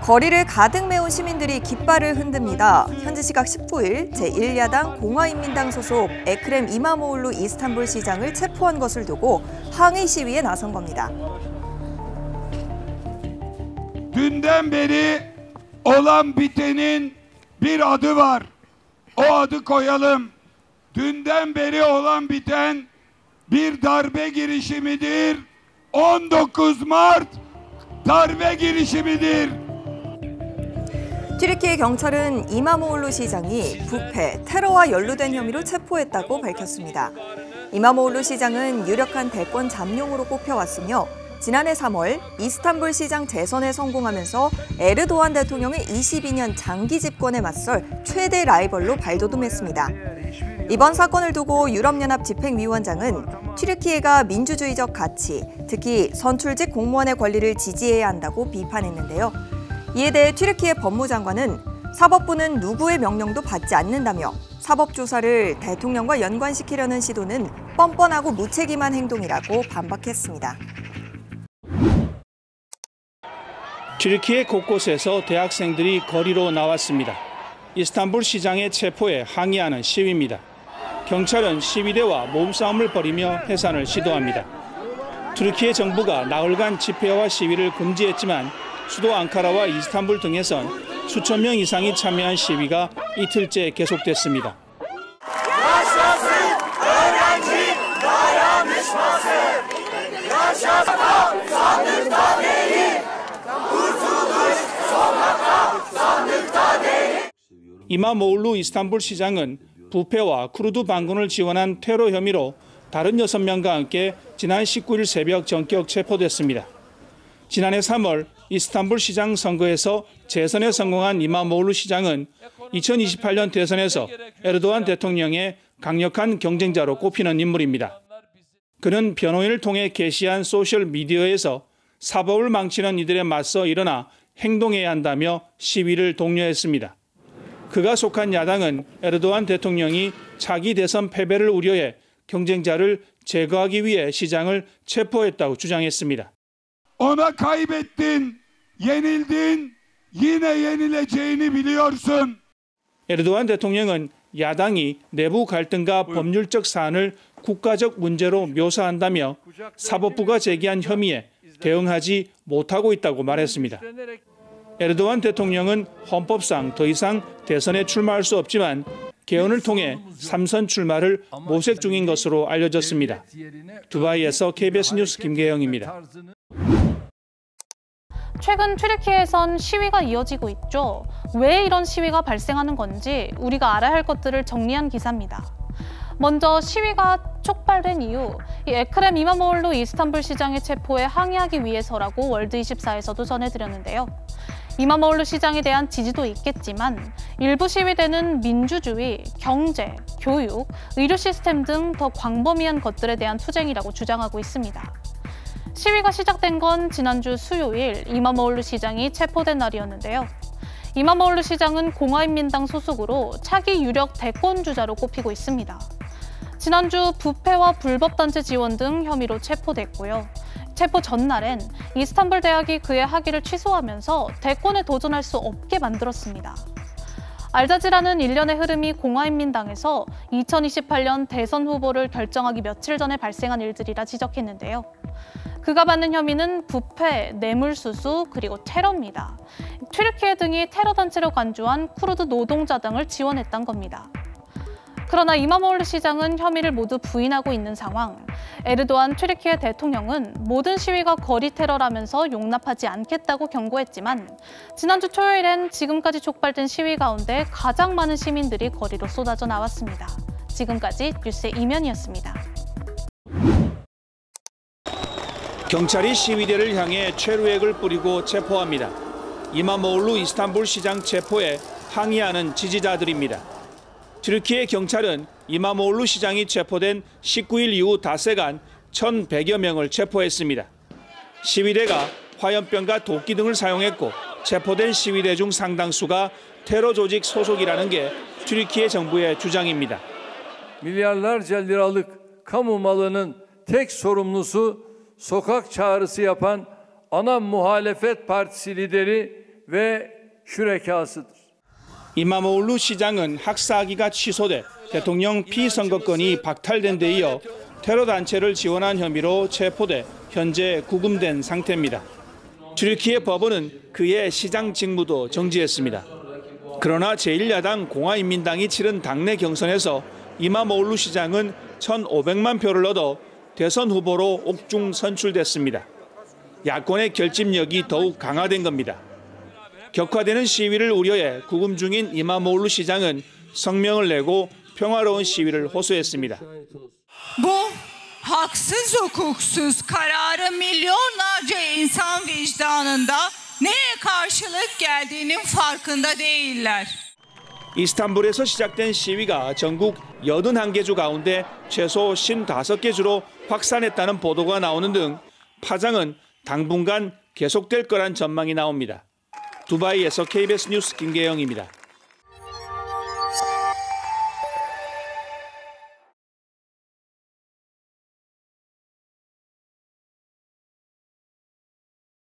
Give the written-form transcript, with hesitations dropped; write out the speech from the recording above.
거리를 가득 메운 시민들이 깃발을 흔듭니다. 현지 시각 19일 제1야당 공화인민당 소속 에크렘 이마모올루 이스탄불 시장을 체포한 것을 두고 항의 시위에 나선 겁니다. Dünden beri olan bitenin bir adı var. O adı koyalım. Dünden beri olan biten bir darbe girişimidir. 19 Mart darbe girişimidir. 튀르키예 경찰은 이마모올루 시장이 부패, 테러와 연루된 혐의로 체포했다고 밝혔습니다. 이마모올루 시장은 유력한 대권 잠룡으로 꼽혀왔으며 지난해 3월 이스탄불 시장 재선에 성공하면서 에르도안 대통령의 22년 장기 집권에 맞설 최대 라이벌로 발돋움했습니다. 이번 사건을 두고 유럽연합 집행위원장은 튀르키예가 민주주의적 가치, 특히 선출직 공무원의 권리를 지지해야 한다고 비판했는데요. 이에 대해 튀르키예 법무장관은 사법부는 누구의 명령도 받지 않는다며 사법조사를 대통령과 연관시키려는 시도는 뻔뻔하고 무책임한 행동이라고 반박했습니다. 튀르키예 곳곳에서 대학생들이 거리로 나왔습니다. 이스탄불 시장의 체포에 항의하는 시위입니다. 경찰은 시위대와 몸싸움을 벌이며 해산을 시도합니다. 튀르키예 정부가 나흘간 집회와 시위를 금지했지만 수도 앙카라와 이스탄불 등에선 수천 명 이상이 참여한 시위가 이틀째 계속됐습니다. 이마모올루 이스탄불 시장은 부패와 쿠르드 반군을 지원한 테러 혐의로 다른 6명과 함께 지난 19일 새벽 전격 체포됐습니다. 지난해 3월 이스탄불 시장 선거에서 재선에 성공한 이마모올루 시장은 2028년 대선에서 에르도안 대통령의 강력한 경쟁자로 꼽히는 인물입니다. 그는 변호인을 통해 게시한 소셜미디어에서 사법을 망치는 이들에 맞서 일어나 행동해야 한다며 시위를 독려했습니다. 그가 속한 야당은 에르도안 대통령이 차기 대선 패배를 우려해 경쟁자를 제거하기 위해 시장을 체포했다고 주장했습니다. Ona kaybettin, yenildin, yine yenileceğini biliyorsun. 에르도안 대통령은 야당이 내부 갈등과 법률적 사안을 국가적 문제로 묘사한다며 사법부가 제기한 혐의에 대응하지 못하고 있다고 말했습니다. 에르도안 대통령은 헌법상 더 이상 대선에 출마할 수 없지만 개헌을 통해 3선 출마를 모색 중인 것으로 알려졌습니다. 두바이에서 KBS 뉴스 김계영입니다. 최근 튀르키예에선 시위가 이어지고 있죠. 왜 이런 시위가 발생하는 건지 우리가 알아야 할 것들을 정리한 기사입니다. 먼저 시위가 촉발된 이유, 이 에크렘 이마모올루 이스탄불 시장의 체포에 항의하기 위해서라고 월드24에서도 전해드렸는데요. 이마모올루 시장에 대한 지지도 있겠지만 일부 시위대는 민주주의, 경제, 교육, 의료 시스템 등 더 광범위한 것들에 대한 투쟁이라고 주장하고 있습니다. 시위가 시작된 건 지난주 수요일 이마모올루 시장이 체포된 날이었는데요. 이마모올루 시장은 공화인민당 소속으로 차기 유력 대권주자로 꼽히고 있습니다. 지난주 부패와 불법단체 지원 등 혐의로 체포됐고요. 체포 전날엔 이스탄불 대학이 그의 학위를 취소하면서 대권에 도전할 수 없게 만들었습니다. 알자지라는 일련의 흐름이 공화인민당에서 2028년 대선 후보를 결정하기 며칠 전에 발생한 일들이라 지적했는데요. 그가 받는 혐의는 부패, 뇌물수수, 그리고 테러입니다. 튀르키예 등이 테러 단체로 간주한 쿠르드 노동자 등을 지원했던 겁니다. 그러나 이마모올루 시장은 혐의를 모두 부인하고 있는 상황. 에르도안 튀르키예 대통령은 모든 시위가 거리 테러라면서 용납하지 않겠다고 경고했지만 지난주 토요일엔 지금까지 촉발된 시위 가운데 가장 많은 시민들이 거리로 쏟아져 나왔습니다. 지금까지 뉴스의 이면이었습니다. 경찰이 시위대를 향해 최루액을 뿌리고 체포합니다. 이마모올루 이스탄불 시장 체포에 항의하는 지지자들입니다. 튀르키예 경찰은 이마모올루 시장이 체포된 19일 이후 닷새간 1,100여 명을 체포했습니다. 시위대가 화염병과 도끼 등을 사용했고 체포된 시위대 중 상당수가 테러 조직 소속이라는 게 튀르키예 정부의 주장입니다. Milyarlarca liralık kamu malının tek sorumlusu sokak çağrısı yapan ana muhalefet partisi lideri ve şürekasıdır. 이마모울루 시장은 학사학위가 취소돼 대통령 피선거권이 박탈된 데 이어 테러 단체를 지원한 혐의로 체포돼 현재 구금된 상태입니다. 튀르키예 법원은 그의 시장 직무도 정지했습니다. 그러나 제1야당 공화인민당이 치른 당내 경선에서 이마모울루 시장은 1,500만 표를 얻어 대선 후보로 옥중 선출됐습니다. 야권의 결집력이 더욱 강화된 겁니다. 격화되는 시위를 우려해 구금 중인 이마모울루 시장은 성명을 내고 평화로운 시위를 호소했습니다. Bu haksız hukuksuz kararı milyonlarca insan vicdanında neye karşılık geldiğinin farkında değiller. 이스탄불에서 시작된 시위가 전국 81개 주 가운데 최소 55개 주로 확산했다는 보도가 나오는 등 파장은 당분간 계속될 거란 전망이 나옵니다. 두바이에서 KBS 뉴스 김계영입니다.